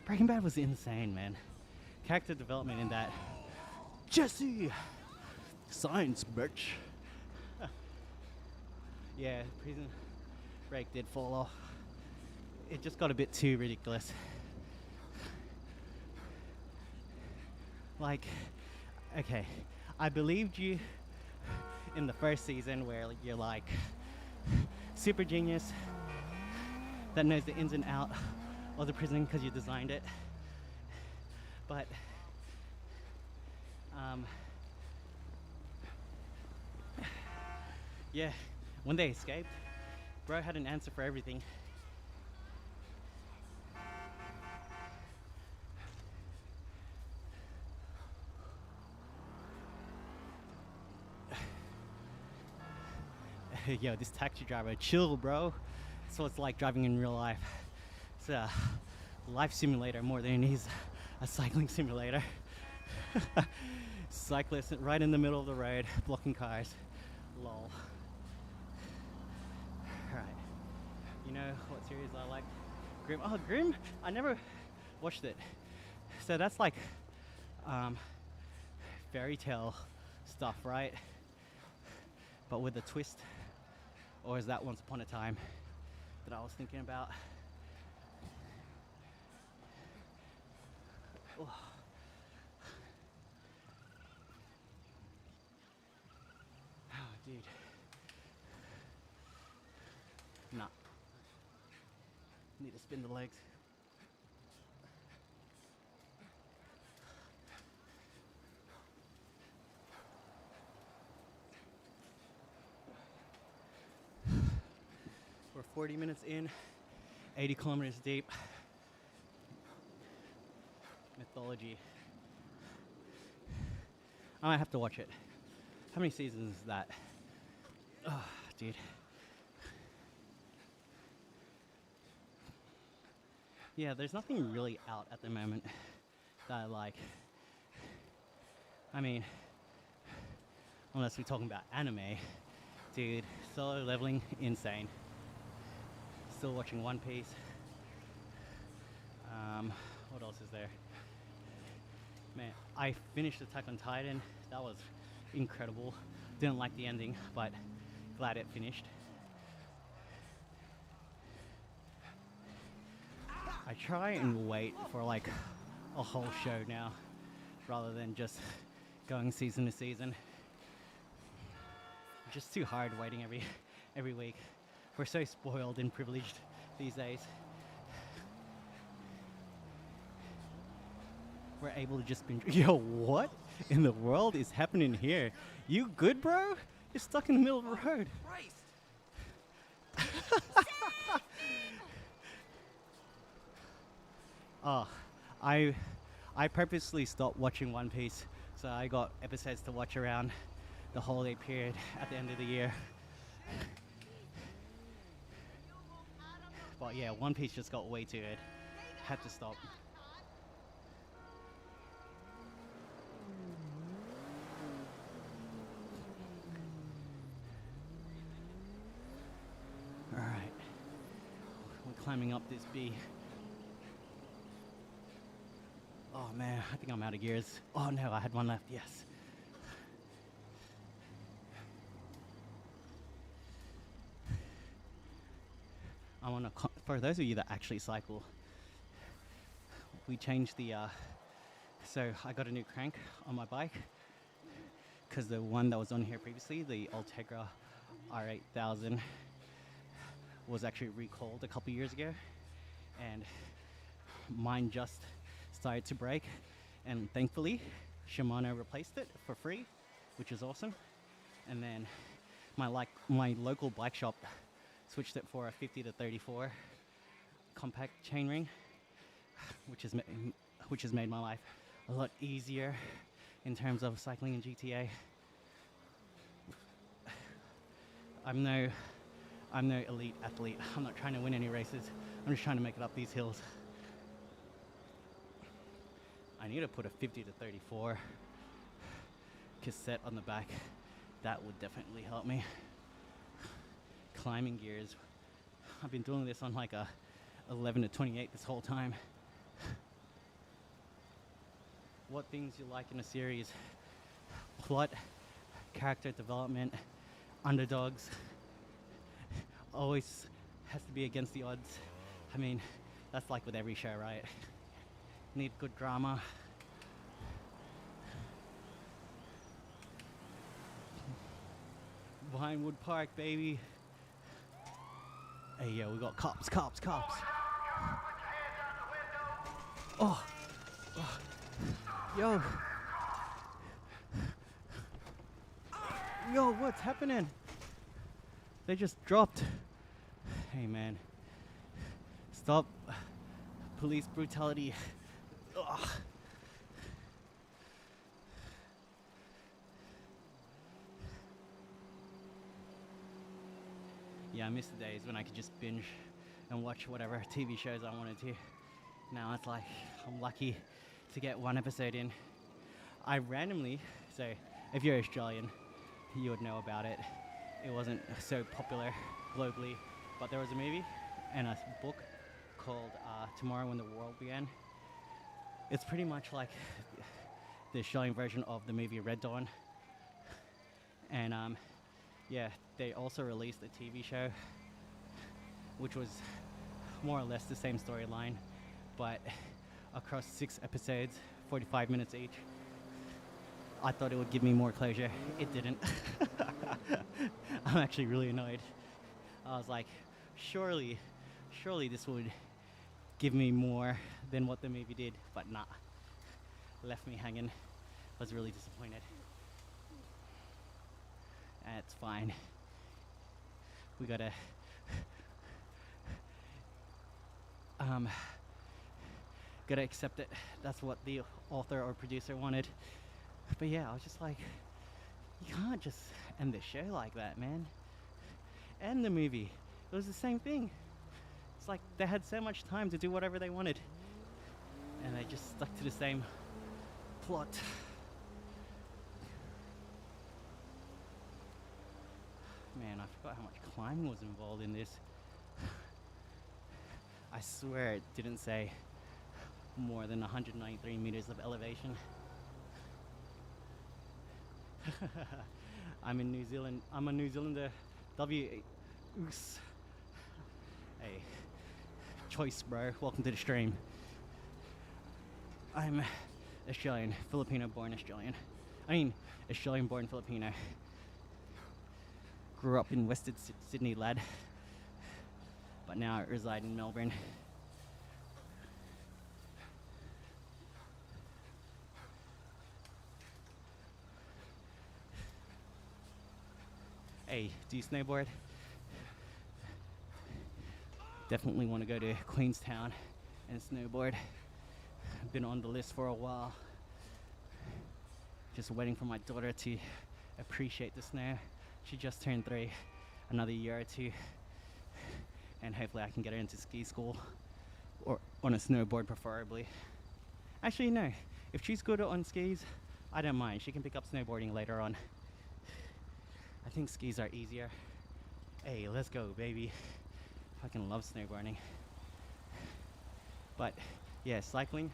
Breaking Bad was insane, man. Character development in that. Jesse! Science, bitch. Yeah, Prison Break did fall off. It just got a bit too ridiculous. Like, okay, I believed you in the first season where you're like super genius that knows the ins and out of the prison because you designed it. But yeah, when they escaped, bro had an answer for everything. Yo, this taxi driver, chill, bro. That's what it's like driving in real life. It's a life simulator more than it is a cycling simulator. Cyclists right in the middle of the road, blocking cars. Lol. Alright. You know what series I like? Grimm. Oh, Grimm? I never watched it. So that's like fairy tale stuff, right? But with a twist. Or is that Once Upon a Time that I was thinking about? Oh. Oh, dude. Nah. Need to spin the legs. We're 40 minutes in, 80 kilometers deep. Mythology. I might have to watch it. How many seasons is that? Oh, dude. Yeah, there's nothing really out at the moment that I like. I mean, unless we're talking about anime. Dude, Solo Leveling, insane. Still watching One Piece. What else is there? Man, I finished Attack on Titan. That was incredible. Didn't like the ending, but glad it finished. I try and wait for like a whole show now, rather than just going season to season. Just too hard waiting every week. We're so spoiled and privileged these days. We're able to just binge. Yo, what in the world is happening here? You good, bro? You're stuck in the middle of the road. Christ! Oh, I purposely stopped watching One Piece, so I got episodes to watch around the holiday period at the end of the year. But yeah, One Piece just got way too good. Had to stop. Alright. We're climbing up this B. Oh man, I think I'm out of gears. Oh no, I had one left, yes. I want to, for those of you that actually cycle, we changed the, so I got a new crank on my bike because the one that was on here previously, the Ultegra R8000, was actually recalled a couple years ago, and mine just started to break, and thankfully Shimano replaced it for free, which is awesome. And then my local bike shop switched it for a 50 to 34 compact chainring, which has made my life a lot easier in terms of cycling in GTA. I'm no elite athlete. I'm not trying to win any races. I'm just trying to make it up these hills. I need to put a 50 to 34 cassette on the back. That would definitely help me. Climbing gears. I've been doing this on like a 11 to 28 this whole time. What things you like in a series? Plot, character development, underdogs. Always has to be against the odds. I mean, that's like with every show, right? Need good drama. Vinewood Park, baby. Hey, yo, we got cops. Oh. Yo. Yo, what's happening? They just dropped. Hey, man. Stop police brutality. Ugh. Yeah, I miss the days when I could just binge and watch whatever TV shows I wanted to. Now it's like I'm lucky to get one episode in. I randomly, so if you're Australian, you would know about it. It wasn't so popular globally, but there was a movie and a book called Tomorrow When the World Began. It's pretty much like the Australian version of the movie Red Dawn. And yeah, they also released a TV show, which was more or less the same storyline, but across 6 episodes, 45 minutes each. I thought it would give me more closure. It didn't. I'm actually really annoyed. I was like, surely this would give me more than what the movie did, but nah. Left me hanging. Was really disappointed. It's fine. We gotta accept it. That's what the author or producer wanted. But yeah, I was just like, you can't just end the show like that, man. End the movie. It was the same thing. It's like they had so much time to do whatever they wanted, and they just stuck to the same plot. Man, I forgot how much climbing was involved in this. I swear it didn't say more than 193 meters of elevation. I'm in New Zealand. I'm a New Zealander. Oos. Hey, choice, bro. Welcome to the stream. I'm Australian, Filipino-born Australian. I mean, Australian-born Filipino. Grew up in Western Sydney, lad, but now I reside in Melbourne. hey, do you snowboard? Definitely want to go to Queenstown and snowboard. Been on the list for a while. Just waiting for my daughter to appreciate the snow. She just turned 3, another year or two, and hopefully I can get her into ski school or on a snowboard preferably. Actually, no, if she's good on skis, I don't mind. She can pick up snowboarding later on. I think skis are easier. Hey, let's go, baby. Fucking love snowboarding. But yeah, cycling,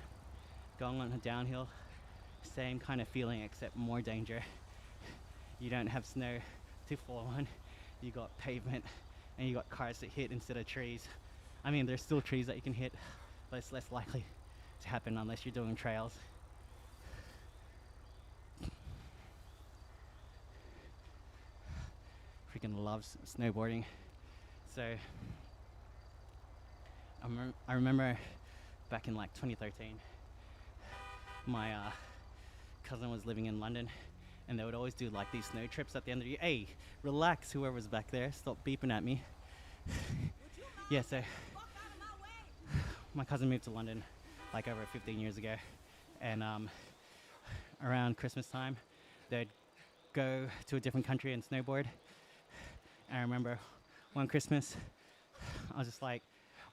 going on a downhill, same kind of feeling except more danger. You don't have snow to fall on. You got pavement and you got cars to hit instead of trees. I mean, there's still trees that you can hit, but it's less likely to happen unless you're doing trails. Freaking loves snowboarding. So I remember back in like 2013, my cousin was living in London, and they would always do like these snow trips at the end of the year. Hey, relax, whoever's back there, stop beeping at me. Yeah, so my cousin moved to London like over 15 years ago, and around Christmas time, they'd go to a different country and snowboard. And I remember one Christmas, I was just like,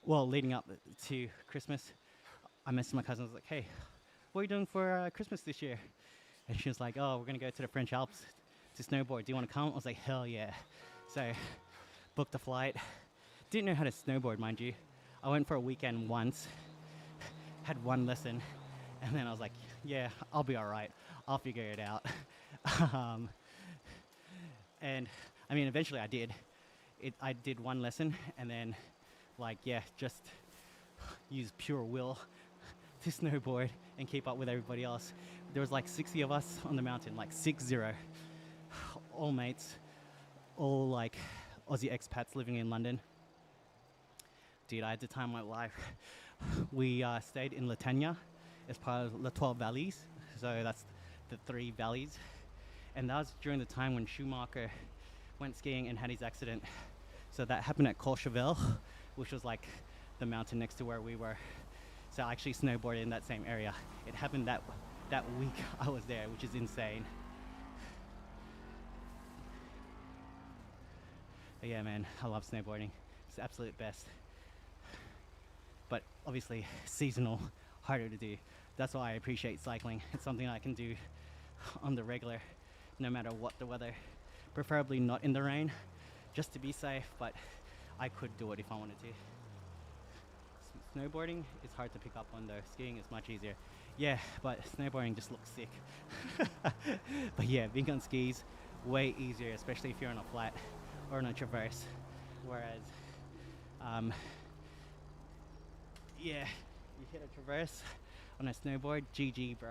well, leading up to Christmas, I messaged my cousin. I was like, hey, what are you doing for Christmas this year? And she was like, oh, we're going to go to the French Alps to snowboard. Do you want to come? I was like, hell yeah. So booked a flight. Didn't know how to snowboard, mind you. I went for a weekend once, had one lesson, and then I was like, yeah, I'll be all right. I'll figure it out. And I mean, eventually I did. I did one lesson, and then like, yeah, just use pure will to snowboard and keep up with everybody else. There was like 60 of us on the mountain, like 60, all mates, all like Aussie expats living in London. Dude, I had the time of my life. We stayed in Latanya as part of the 12 Valleys, so that's the 3 valleys. And that was during the time when Schumacher went skiing and had his accident. So that happened at Courchevel, which was like the mountain next to where we were. So I actually snowboarded in that same area. It happened that week I was there, which is insane. But yeah, man, I love snowboarding. It's the absolute best. But obviously seasonal, harder to do. That's why I appreciate cycling. It's something I can do on the regular, no matter what the weather. Preferably not in the rain, just to be safe, but I could do it if I wanted to. Snowboarding is hard to pick up on though. Skiing is much easier. Yeah, but snowboarding just looks sick. But yeah, being on skis, way easier, especially if you're on a flat or on a traverse. Whereas, yeah, you hit a traverse on a snowboard, GG, bro.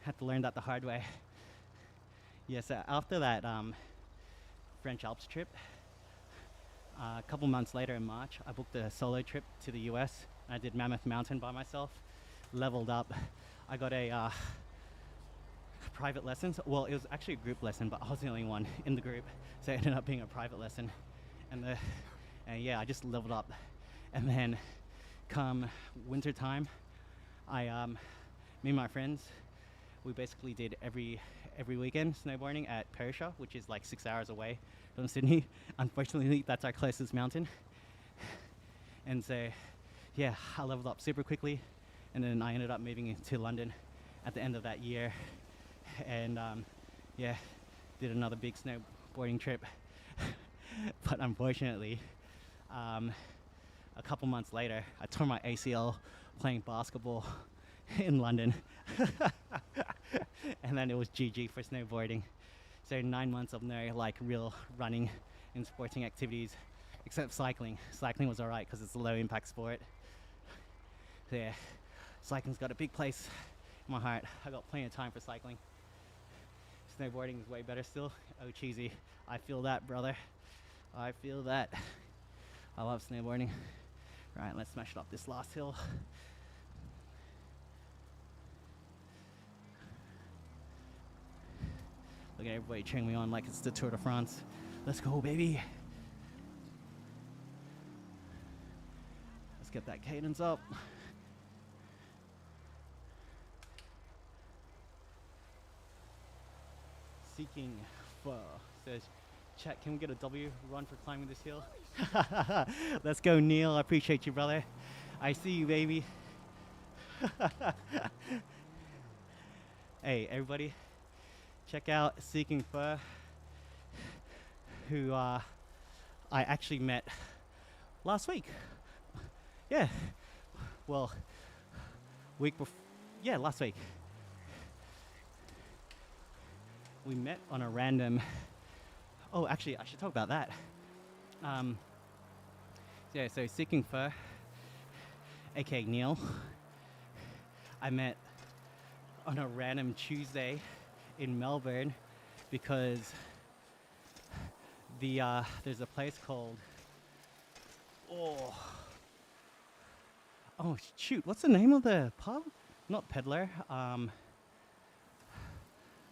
Had to learn that the hard way. Yeah, so after that French Alps trip, a couple months later in March, I booked a solo trip to the US. I did Mammoth Mountain by myself, leveled up. I got a private lesson. Well, it was actually a group lesson, but I was the only one in the group, so it ended up being a private lesson. And yeah, I just leveled up. And then come winter time, me and my friends, we basically did every weekend snowboarding at Perisher, which is like 6 hours away from Sydney. Unfortunately, that's our closest mountain. And so, yeah, I leveled up super quickly, and then I ended up moving to London at the end of that year, and yeah, did another big snowboarding trip. But unfortunately, a couple months later, I tore my ACL playing basketball in London. And then it was GG for snowboarding. So 9 months of no like real running and sporting activities, except cycling. Cycling was alright because it's a low impact sport. So yeah, cycling's got a big place in my heart. I got plenty of time for cycling. Snowboarding is way better still. Oh cheesy, I feel that, brother. I feel that. I love snowboarding. Right, let's smash it up this last hill. Look at everybody cheering me on like it's the Tour de France. Let's go, baby. Let's get that cadence up. Seeking Pho says, chat, can we get a W run for climbing this hill? Let's go, Neil. I appreciate you, brother. I see you, baby. Hey, everybody, check out Seeking Pho, who I actually met last week. Yeah, well, week before, yeah, last week. We met on a random, oh, actually, I should talk about that. Yeah, so Seeking Pho, aka Neil, I met on a random Tuesday in Melbourne because there's a place called, oh shoot, what's the name of the pub? Not Peddler.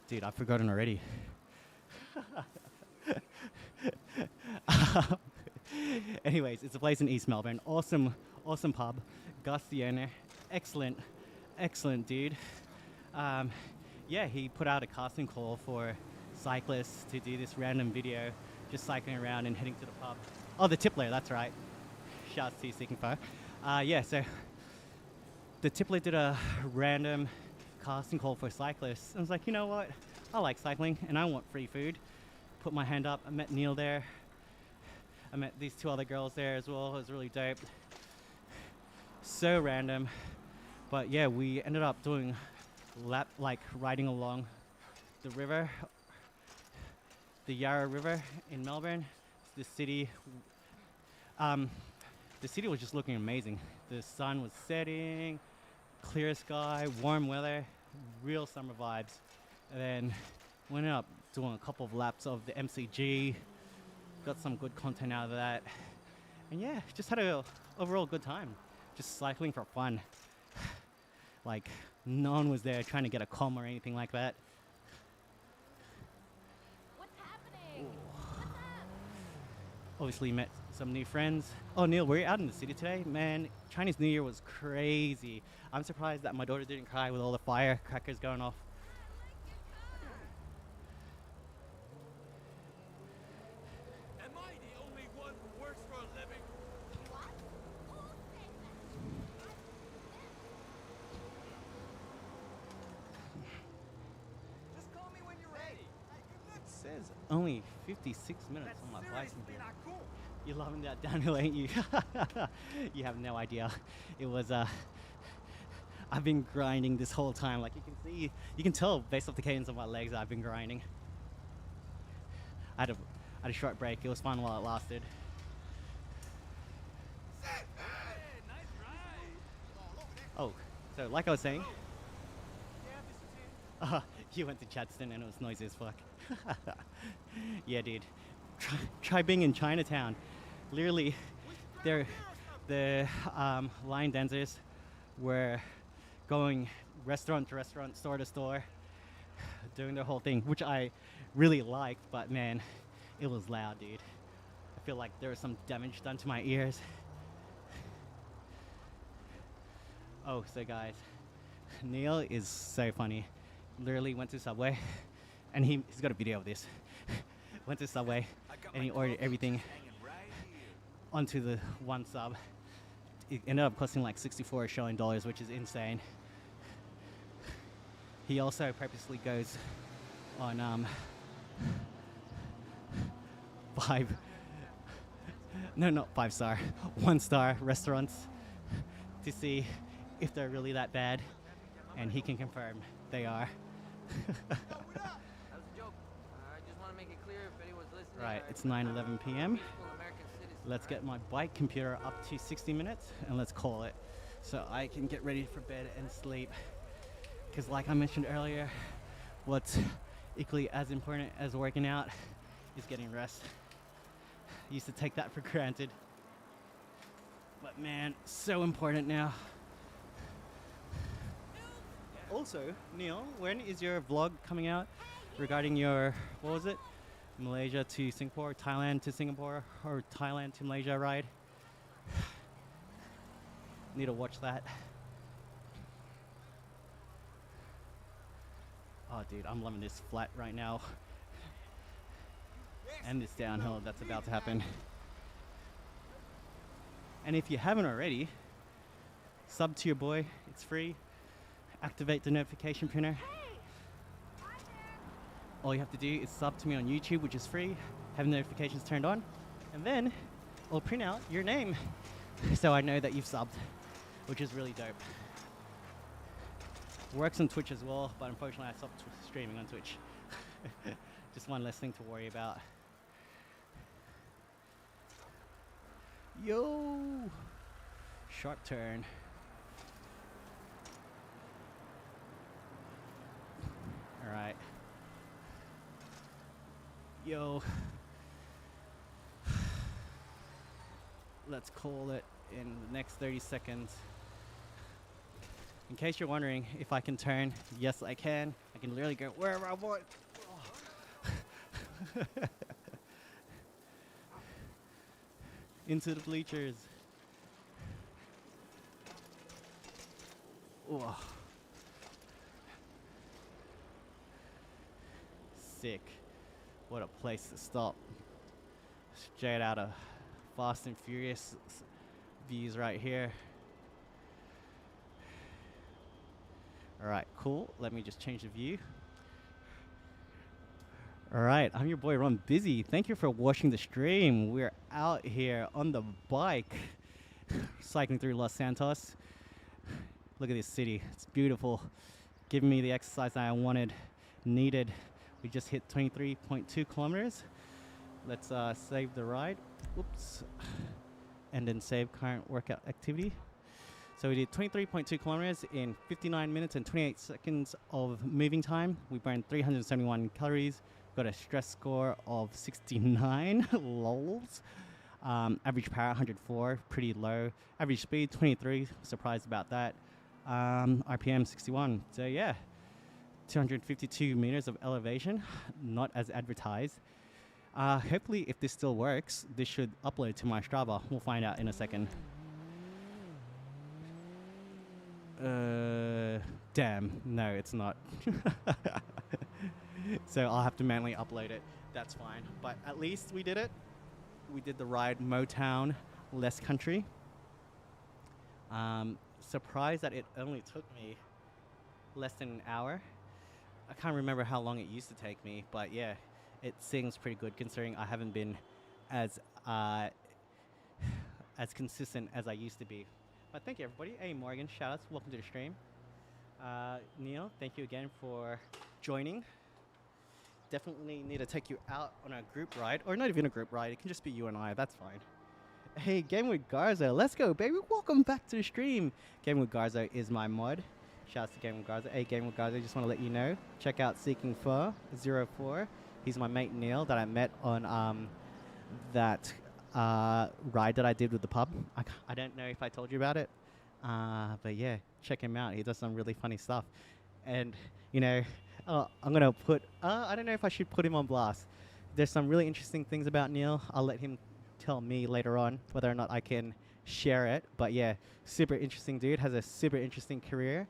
Dude, I've forgotten already. Anyways, it's a place in East Melbourne. Awesome pub. Gus, the owner, excellent dude. Yeah, he put out a casting call for cyclists to do this random video, just cycling around and heading to the pub. Oh, the Tippler, that's right. Shouts to Seeking Pho. Yeah, so the Tippler did a random casting call for cyclists. I was like, you know what? I like cycling and I want free food. Put my hand up. I met Neil there. I met these two other girls there as well. It was really dope. So random. But yeah, we ended up doing riding along the river, the Yarra River in Melbourne. The city was just looking amazing. The sun was setting, clear sky, warm weather, real summer vibes. And then we ended up doing a couple of laps of the MCG, got some good content out of that. And yeah, just had a overall good time, just cycling for fun. Like, no one was there trying to get a comm or anything like that. What's happening? What's up? Obviously met some new friends. Oh, Neil, were you out in the city today? Man, Chinese New Year was crazy. I'm surprised that my daughter didn't cry with all the firecrackers going off. Am I the only one who works for a living? What? Who said that? Just call me when you're ready. It says only 56 minutes on my license. seriously not cool. You're loving that downhill, ain't you? You have no idea. It was, I've been grinding this whole time. Like you can tell based off the cadence of my legs, I've been grinding. I had a short break. It was fun while it lasted. Hey, nice ride. Oh, so like I was saying, Yeah, Mr. T. you went to Chadstone and it was noisy as fuck. Yeah, dude. Try being in Chinatown. Literally, the line dancers were going restaurant to restaurant, store to store, doing their whole thing, which I really liked, but man, it was loud, dude. I feel like there was some damage done to my ears. Oh, so guys, Neil is so funny. Literally went to Subway, and he's got a video of this. Went to Subway, and he ordered everything onto the one sub. It ended up costing like 64 Australian dollars, which is insane. He also purposely goes on 1-star restaurants to see if they're really that bad, and he can confirm they are. That was a joke. I just want to make it clear if anyone's listening. Right, or it's if 9:11 p.m. peaceful American citizen, Let's right? get my bike computer up to 60 minutes and let's call it so I can get ready for bed and sleep. Because like I mentioned earlier, what's equally as important as working out is getting rest. I used to take that for granted. But man, so important now. Also, Neil, when is your vlog coming out? regarding your, what was it? Malaysia to Singapore, Thailand to Singapore, or Thailand to Malaysia ride. Need to watch that. Oh, dude, I'm loving this flat right now. And this downhill that's about to happen. And if you haven't already, sub to your boy, it's free. Activate the notification printer. All you have to do is sub to me on YouTube, which is free, have notifications turned on, and then I'll print out your name so I know that you've subbed, which is really dope. Works on Twitch as well, but unfortunately I stopped streaming on Twitch. Just one less thing to worry about. Yo! Sharp turn. Alright. Yo. Let's call it in the next 30 seconds. In case you're wondering if I can turn, yes I can. I can literally go wherever I want. Into the bleachers. Oh. Sick. What a place to stop. Straight out of Fast and Furious views right here. Alright, cool. Let me just change the view. Alright, I'm your boy Ron Busy. Thank you for watching the stream. We're out here on the bike, cycling through Los Santos. Look at this city. It's beautiful. Giving me the exercise that I wanted, needed. We just hit 23.2 kilometers. Let's save the ride. Oops. And then save current workout activity. So we did 23.2 kilometers in 59 minutes and 28 seconds of moving time. We burned 371 calories. Got a stress score of 69. Lols. Average power 104, pretty low. Average speed 23. Surprised about that. RPM 61. So yeah, 252 meters of elevation, not as advertised. Hopefully, if this still works, this should upload to my Strava. We'll find out in a second. Damn, no, it's not. So I'll have to manually upload it. That's fine. But at least we did it. We did the ride Motown, less country. Surprised that it only took me less than an hour. I can't remember how long it used to take me, but yeah, it seems pretty good considering I haven't been as consistent as I used to be. But thank you, everybody. Hey, Morgan, shout-outs. Welcome to the stream. Neil, thank you again for joining. Definitely need to take you out on a group ride, or not even a group ride. It can just be you and I. That's fine. Hey, Game with Garza. Let's go, baby. Welcome back to the stream. Game with Garza is my mod. Shouts to Game with Garza. Hey, Game with Garza, just want to let you know. Check out Seeking Fur 04. He's my mate Neil that I met on that ride that I did with the pub. I don't know if I told you about it. But yeah, check him out. He does some really funny stuff. And, you know, I'm going to put... I don't know if I should put him on blast. There's some really interesting things about Neil. I'll let him tell me later on whether or not I can share it. But yeah, super interesting dude. Has a super interesting career.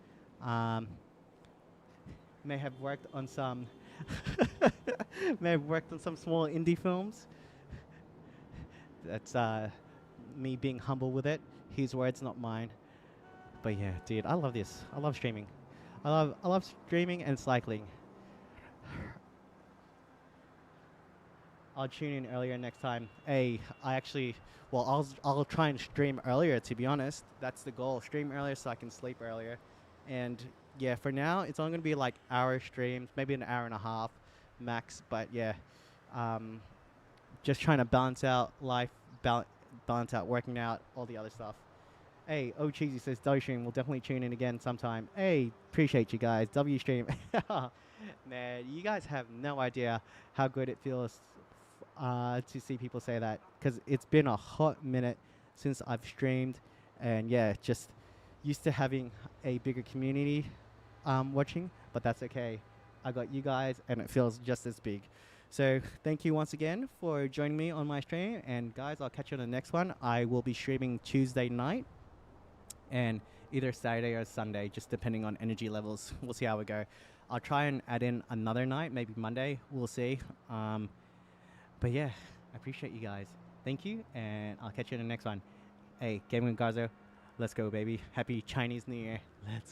May have worked on some... may have worked on some small indie films. That's me being humble with it. His words, not mine. But yeah, dude, I love this. I love streaming. I love streaming and cycling. I'll tune in earlier next time. Hey, I'll try and stream earlier, to be honest. That's the goal. Stream earlier so I can sleep earlier. And yeah, for now, it's only going to be like hour streams, maybe an hour and a half max. But yeah, just trying to balance out life, balance out working out, all the other stuff. Hey, Oh Cheesy says, W stream, we'll definitely tune in again sometime. Hey, appreciate you guys. W stream. Man, you guys have no idea how good it feels to see people say that. Because it's been a hot minute since I've streamed. And yeah, just used to having a bigger community watching. But that's okay. I got you guys, and it feels just as big. So thank you once again for joining me on my stream. And guys, I'll catch you on the next one. I will be streaming Tuesday night and either Saturday or Sunday, just depending on energy levels. We'll see how we go. I'll try and add in another night, maybe Monday. We'll see. But yeah, I appreciate you guys. Thank you, and I'll catch you in the next one. Hey, Gaming with Garzo, let's go, baby. Happy Chinese New Year. Let's